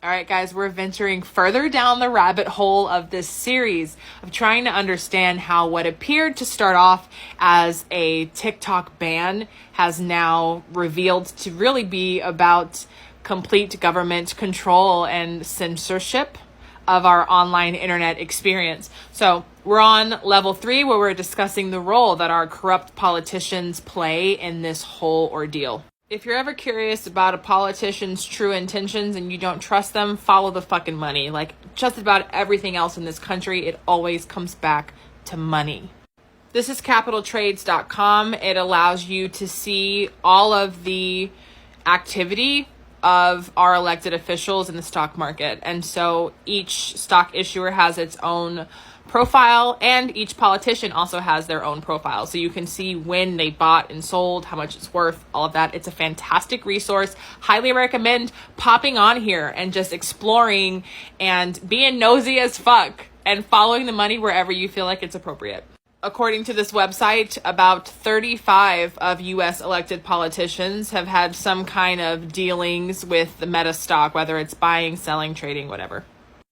All right, guys, we're venturing further down the rabbit hole of this series of trying to understand how what appeared to start off as a TikTok ban has now revealed to really be about complete government control and censorship of our online internet experience. So we're on level 3, where we're discussing the role that our corrupt politicians play in this whole ordeal. If you're ever curious about a politician's true intentions and you don't trust them, follow the fucking money. Like just about everything else in this country, it always comes back to money. This is capitaltrades.com. It allows you to see all of the activity of our elected officials in the stock market. And so each stock issuer has its own profile, and each politician also has their own profile. So you can see when they bought and sold, how much it's worth, all of that. It's a fantastic resource. Highly recommend popping on here and just exploring and being nosy as fuck and following the money wherever you feel like it's appropriate. According to this website, about 35 of U.S. elected politicians have had some kind of dealings with the Meta stock, whether it's buying, selling, trading, whatever.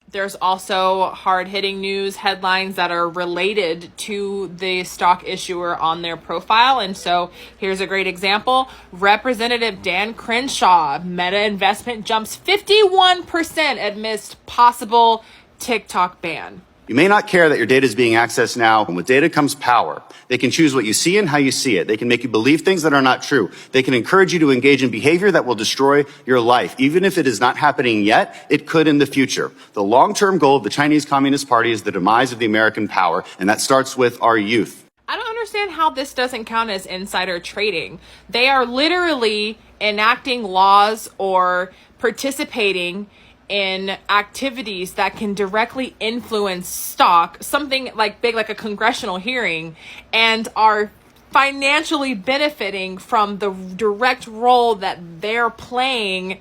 There's also hard-hitting news headlines that are related to the stock issuer on their profile. And so here's a great example. Representative Dan Crenshaw, Meta investment jumps 51% amidst possible TikTok ban. You may not care that your data is being accessed now, and with data comes power. They can choose what you see and how you see it. They can make you believe things that are not true. They can encourage you to engage in behavior that will destroy your life. Even if it is not happening yet, it could in the future. The long-term goal of the Chinese Communist Party is the demise of the American power, and that starts with our youth. I don't understand how this doesn't count as insider trading. They are literally enacting laws or participating in activities that can directly influence stock, something like big, like a congressional hearing, and are financially benefiting from the direct role that they're playing.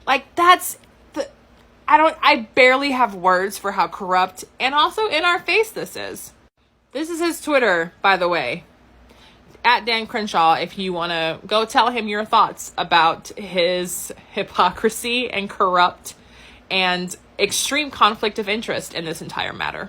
Like I barely have words for how corrupt and also in our face this is. This is his Twitter, by the way, at Dan Crenshaw, if you want to go tell him your thoughts about his hypocrisy and corrupt and extreme conflict of interest in this entire matter.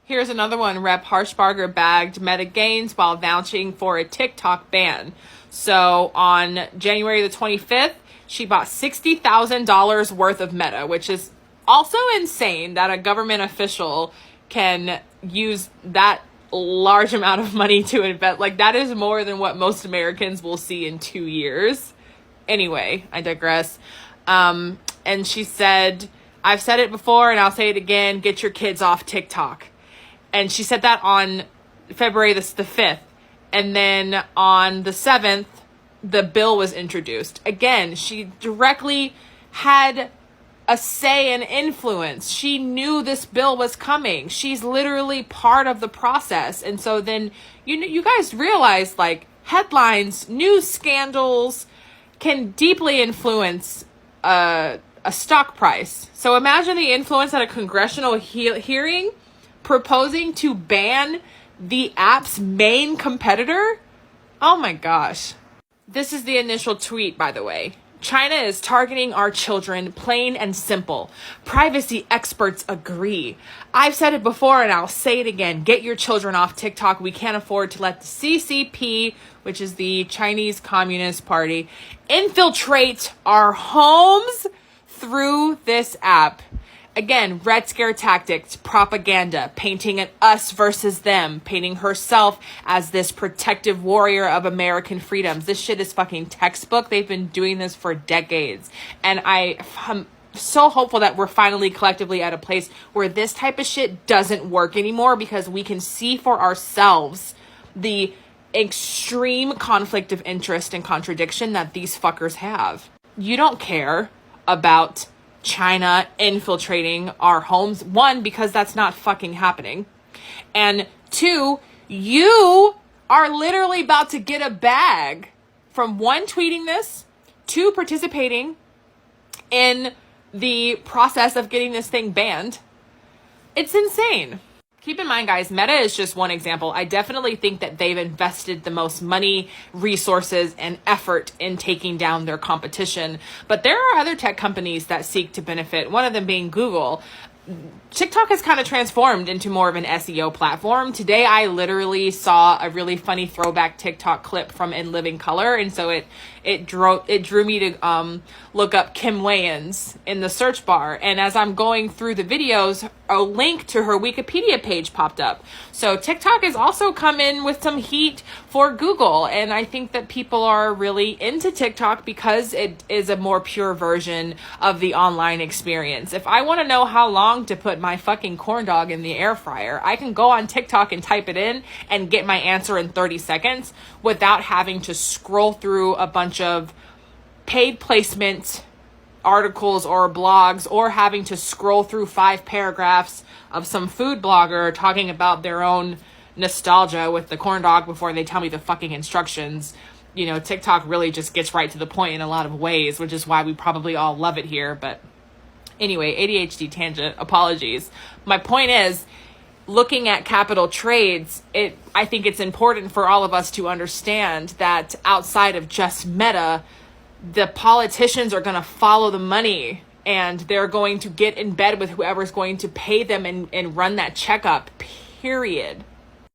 Here's another one. Rep. Harshbarger bagged Meta gains while vouching for a TikTok ban. So on January the 25th, she bought $60,000 worth of Meta, which is also insane that a government official can use that large amount of money to invest. Like, that is more than what most Americans will see in 2 years. Anyway, I digress. And she said, I've said it before and I'll say it again, get your kids off TikTok. And she said that on February the 5th. And then on the 7th, the bill was introduced. Again, she directly had a say and influence. She knew this bill was coming. She's literally part of the process. And so then, you guys realize, like, headlines, news scandals can deeply influence a stock price. So imagine the influence at a congressional hearing proposing to ban the app's main competitor. Oh my gosh. This is the initial tweet, by the way. China is targeting our children, plain and simple. Privacy experts agree. I've said it before and I'll say it again. Get your children off TikTok. We can't afford to let the CCP, which is the Chinese Communist Party, infiltrate our homes through this app. Again, Red Scare tactics, propaganda, painting an us versus them, painting herself as this protective warrior of American freedoms. This shit is fucking textbook. They've been doing this for decades. And I'm so hopeful that we're finally collectively at a place where this type of shit doesn't work anymore, because we can see for ourselves the extreme conflict of interest and contradiction that these fuckers have. You don't care about China infiltrating our homes. 1, because that's not fucking happening. And 2, you are literally about to get a bag from 1, tweeting this, 2, participating in the process of getting this thing banned. It's insane. Keep in mind, guys, Meta is just one example. I definitely think that they've invested the most money, resources, and effort in taking down their competition. But there are other tech companies that seek to benefit, one of them being Google. TikTok has kind of transformed into more of an SEO platform. Today, I literally saw a really funny throwback TikTok clip from In Living Color, and so it drew me to look up Kim Wayans in the search bar. And as I'm going through the videos, a link to her Wikipedia page popped up. So TikTok has also come in with some heat for Google, and I think that people are really into TikTok because it is a more pure version of the online experience. If I want to know how long to put my fucking corn dog in the air fryer, I can go on TikTok and type it in and get my answer in 30 seconds without having to scroll through a bunch of paid placement articles or blogs, or having to scroll through 5 paragraphs of some food blogger talking about their own nostalgia with the corn dog before they tell me the fucking instructions. You know, TikTok really just gets right to the point in a lot of ways, which is why we probably all love it here. But anyway, ADHD tangent, apologies. My point is, looking at capital trades, I think it's important for all of us to understand that outside of just Meta, the politicians are going to follow the money, and they're going to get in bed with whoever's going to pay them and run that checkup, period.